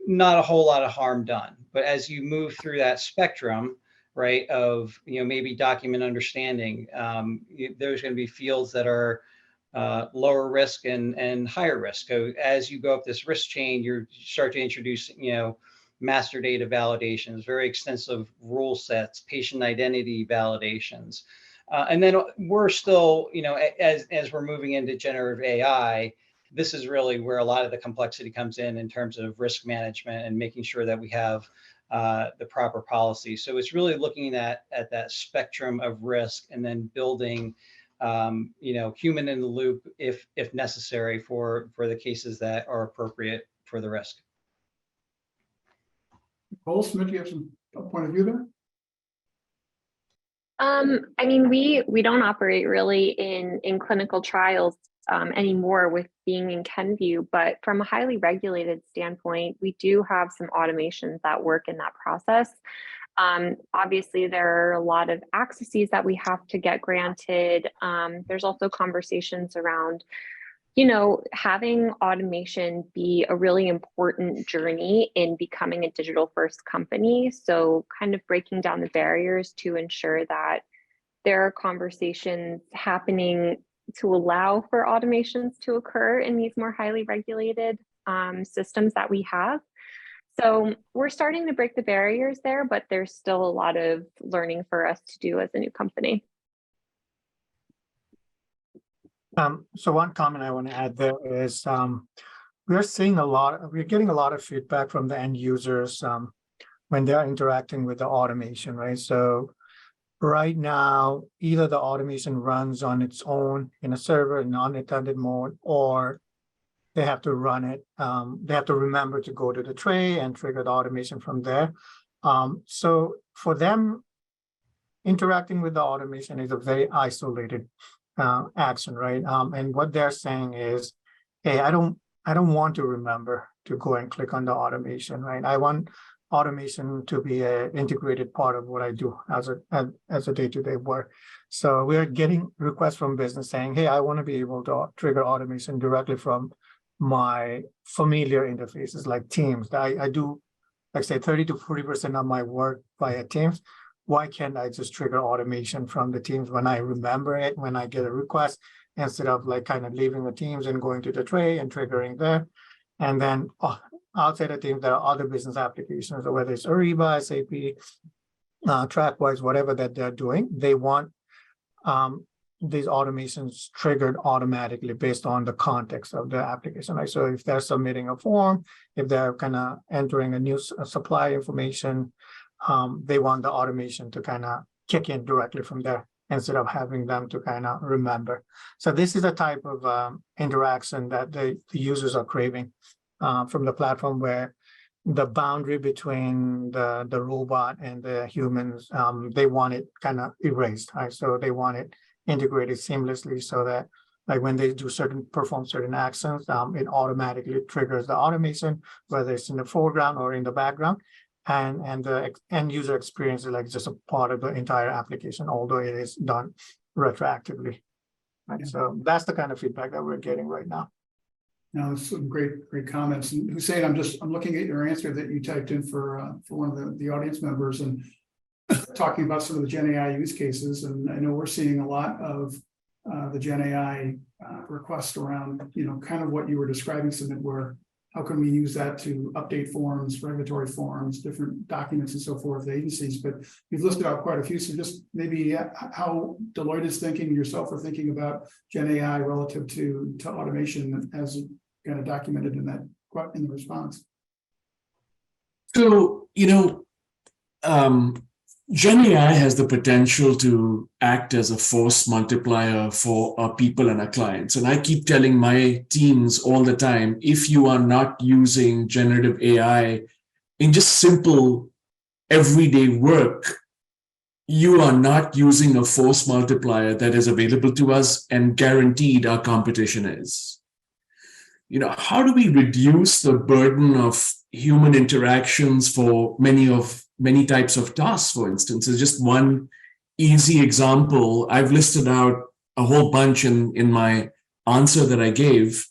not a whole lot of harm done. But as you move through that spectrum, right, of maybe document understanding, there's going to be fields that are lower risk and higher risk. So as you go up this risk chain, you start to introduce, master data validations, very extensive rule sets, patient identity validations. And then we're still, as we're moving into generative AI, this is really where a lot of the complexity comes in terms of risk management and making sure that we have the proper policy. So it's really looking at that spectrum of risk and then building, human in the loop if necessary for the cases that are appropriate for the risk.
Cole Smith, do you have some point of view there?
I mean, we don't operate really in clinical trials anymore with being in Kenvue, but from a highly regulated standpoint, we do have some automations that work in that process. Obviously, there are a lot of accesses that we have to get granted. There's also conversations around, having automation be a really important journey in becoming a digital first company. So kind of breaking down the barriers to ensure that there are conversations happening to allow for automations to occur in these more highly regulated systems that we have. So we're starting to break the barriers there, but there's still a lot of learning for us to do as a new company.
So one comment I want to add there is we're getting a lot of feedback from the end users when they're interacting with the automation, right? So right now, either the automation runs on its own in a server in unattended mode, or they have to run it. They have to remember to go to the tray and trigger the automation from there. So for them, interacting with the automation is a very isolated action, right? And what they're saying is, hey, I don't I don't want to remember to go and click on the automation, right? I want automation to be an integrated part of what I do as a day-to-day work. So we're getting requests from business saying, hey, I want to be able to trigger automation directly from my familiar interfaces like Teams. I do, like say 30 to 40% of my work via Teams. Why can't I just trigger automation from the Teams when I remember it, when I get a request, instead of like kind of leaving the Teams and going to the tray and triggering there? And then outside of Teams, there are other business applications, or whether it's Ariba, SAP, TrackWise, whatever that they're doing, they want these automations triggered automatically based on the context of the application. Right? So if they're submitting a form, if they're kind of entering a new supply information, they want the automation to kind of kick in directly from there instead of having them to kind of remember. So this is a type of interaction that the users are craving from the platform, where the boundary between the robot and the humans, they want it kind of erased. Right? So they want it integrated seamlessly so that like when they do perform certain actions, it automatically triggers the automation, whether it's in the foreground or in the background. And the end user experience is like just a part of the entire application, although it is done retroactively. Right? So that's the kind of feedback that we're getting right now.
Now, some great comments. And Hussein, I'm looking at your answer that you typed in for one of the audience members, and talking about some of the Gen AI use cases. And I know we're seeing a lot of the Gen AI requests around, kind of what you were describing, Sumit, where how can we use that to update forms, regulatory forms, different documents and so forth, agencies. But you've listed out quite a few. So just maybe how Deloitte is thinking, yourself are thinking about Gen AI relative to automation as kind of documented in the response.
So, Gen AI has the potential to act as a force multiplier for our people and our clients. And I keep telling my teams all the time, if you are not using generative AI in just simple everyday work, you are not using a force multiplier that is available to us and guaranteed our competition is. How do we reduce the burden of human interactions for many types of tasks, for instance? Is just one easy example. I've listed out a whole bunch in my answer that I gave,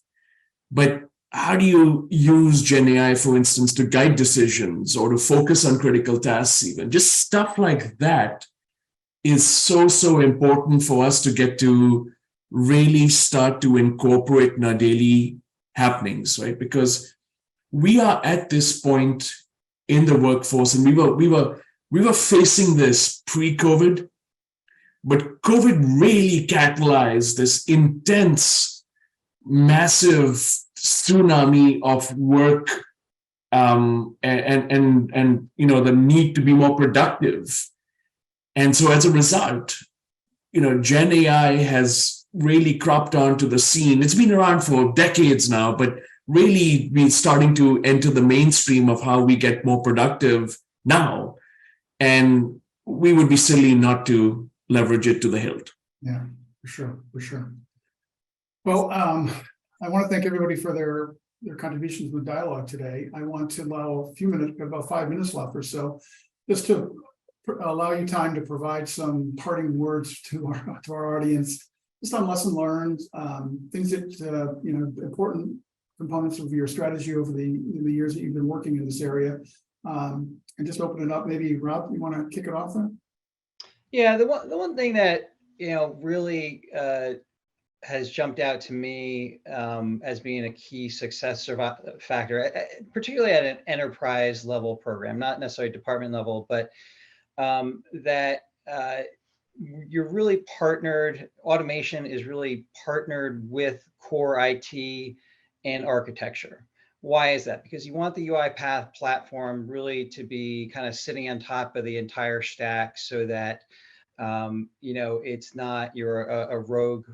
but how do you use Gen AI, for instance, to guide decisions or to focus on critical tasks even? Just stuff like that is so important for us to get to really start to incorporate in our daily happenings, right? Because we are at this point in the workforce, and we were facing this pre-COVID, but COVID really catalyzed this intense, massive tsunami of work, and the need to be more productive. And so as a result, Gen AI has really cropped onto the scene. It's been around for decades now, but really been starting to enter the mainstream of how we get more productive now. And we would be silly not to leverage it to the hilt.
Yeah, for sure. Well, I want to thank everybody for their contributions to the dialogue today. I want to allow a few minutes, about 5 minutes left or so, just to allow you time to provide some parting words to our audience, just on lesson learned, things that important components of your strategy over the years that you've been working in this area, and just open it up. Maybe Rob, you want to kick it off there?
Yeah, the one thing that really has jumped out to me as being a key success factor, particularly at an enterprise level program, not necessarily department level, but that you're really partnered. Automation is really partnered with core IT and architecture. Why is that? Because you want the UiPath platform really to be kind of sitting on top of the entire stack, so that it's not you're a rogue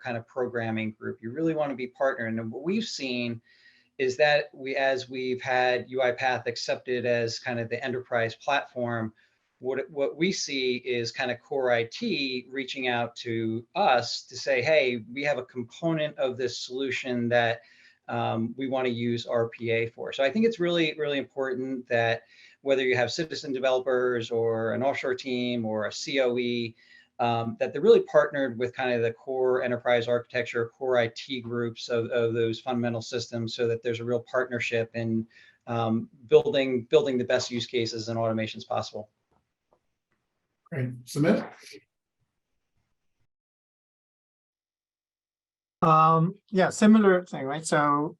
kind of programming group. You really want to be partnering. And what we've seen is that as we've had UiPath accepted as kind of the enterprise platform, what we see is kind of core IT reaching out to us to say, hey, we have a component of this solution that we want to use RPA for. So I think it's really, really important that whether you have citizen developers or an offshore team or a COE, that they're really partnered with kind of the core enterprise architecture, core IT groups of those fundamental systems, so that there's a real partnership in building the best use cases and automations possible.
Great. Sumit?
Yeah, similar thing, right? So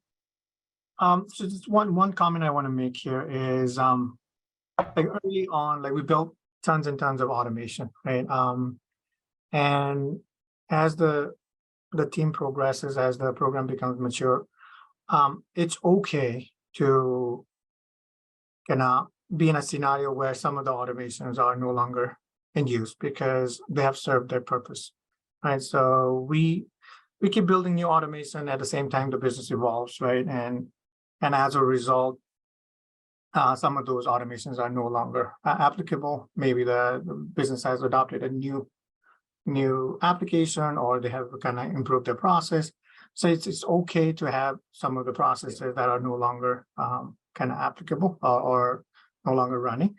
just one comment I want to make here is like early on, like we built tons and tons of automation, right? And as the team progresses, as the program becomes mature, it's okay to kind of be in a scenario where some of the automations are no longer in use because they have served their purpose, right? So we keep building new automation at the same time the business evolves, right? And as a result, some of those automations are no longer applicable. Maybe the business has adopted a new application, or they have kind of improved their process. So it's okay to have some of the processes that are no longer kind of applicable or no longer running.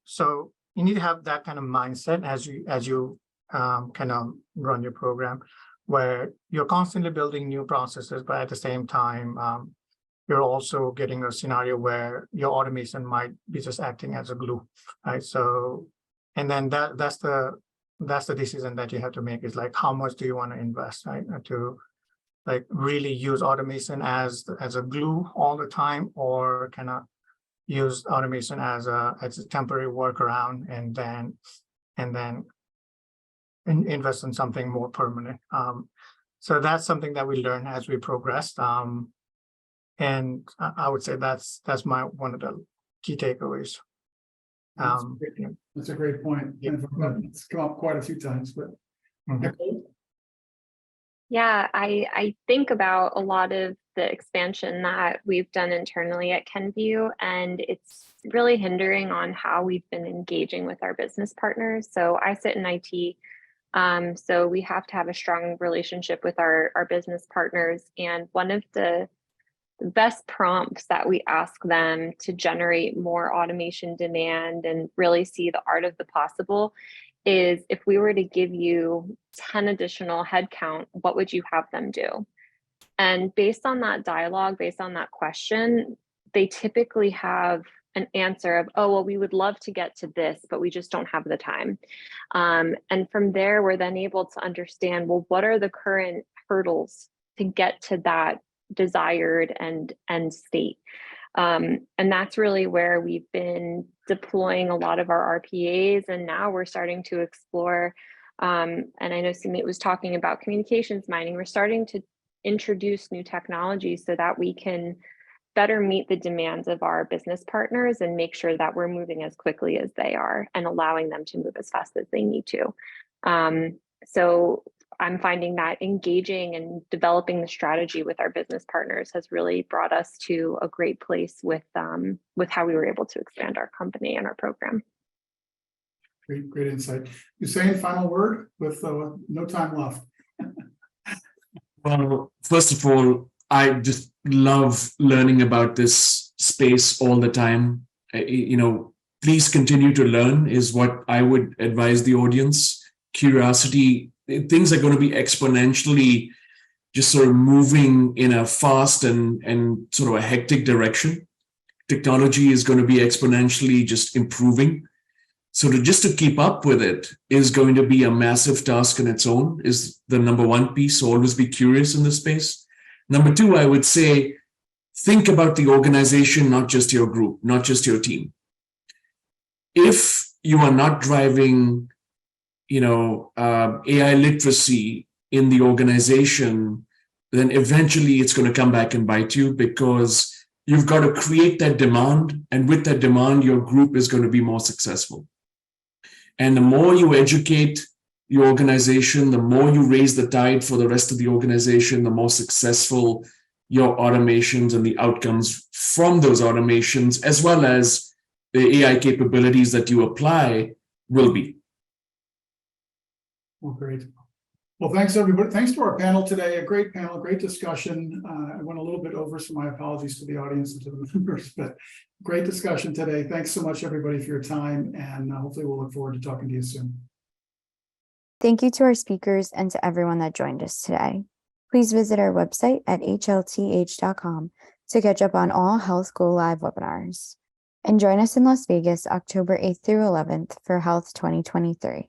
So you need to have that kind of mindset as you kind of run your program, where you're constantly building new processes, but at the same time, you're also getting a scenario where your automation might be just acting as a glue, right? So, and then that's the decision that you have to make, is like, how much do you want to invest, right? To like really use automation as a glue all the time, or kind of use automation as a temporary workaround, and then invest in something more permanent. So that's something that we learn as we progress. And I would say that's one of the key takeaways.
That's a great point.
Yeah.
And it's come up quite a few times, but Nicole?
Yeah, I think about a lot of the expansion that we've done internally at Kenvue, and it's really hindering on how we've been engaging with our business partners. So I sit in IT, so we have to have a strong relationship with our business partners. And one of the best prompts that we ask them to generate more automation demand and really see the art of the possible is, if we were to give you 10 additional headcount, what would you have them do? And based on that dialogue, based on that question, they typically have an answer of, oh, well, we would love to get to this, but we just don't have the time. And from there, we're then able to understand, well, what are the current hurdles to get to that desired end state? And that's really where we've been deploying a lot of our RPAs, and now we're starting to explore, and I know Sumit was talking about communications mining. We're starting to introduce new technologies so that we can better meet the demands of our business partners and make sure that we're moving as quickly as they are and allowing them to move as fast as they need to. So I'm finding that engaging and developing the strategy with our business partners has really brought us to a great place with how we were able to expand our company and our program.
Great insight. Hussein, final word with no time left.
Well, first of all, I just love learning about this space all the time. Please continue to learn is what I would advise the audience. Curiosity, things are going to be exponentially just sort of moving in a fast and sort of a hectic direction. Technology is going to be exponentially just improving. So just to keep up with it is going to be a massive task in its own, is the number one piece. So always be curious in this space. Number two, I would say, think about the organization, not just your group, not just your team. If you are not driving, AI literacy in the organization, then eventually it's going to come back and bite you, because you've got to create that demand. And with that demand, your group is going to be more successful. And the more you educate your organization, the more you raise the tide for the rest of the organization, the more successful your automations and the outcomes from those automations, as well as the AI capabilities that you apply, will be.
Well, great. Well, thanks, everybody. Thanks to our panel today. A great panel, great discussion. I went a little bit over, so my apologies to the audience and to the members, but great discussion today. Thanks so much, everybody, for your time, and hopefully we'll look forward to talking to you soon.
Thank you to our speakers and to everyone that joined us today. Please visit our website at hlth.com to catch up on all Health Go Live webinars. And join us in Las Vegas, October 8th through 11th for Health 2023.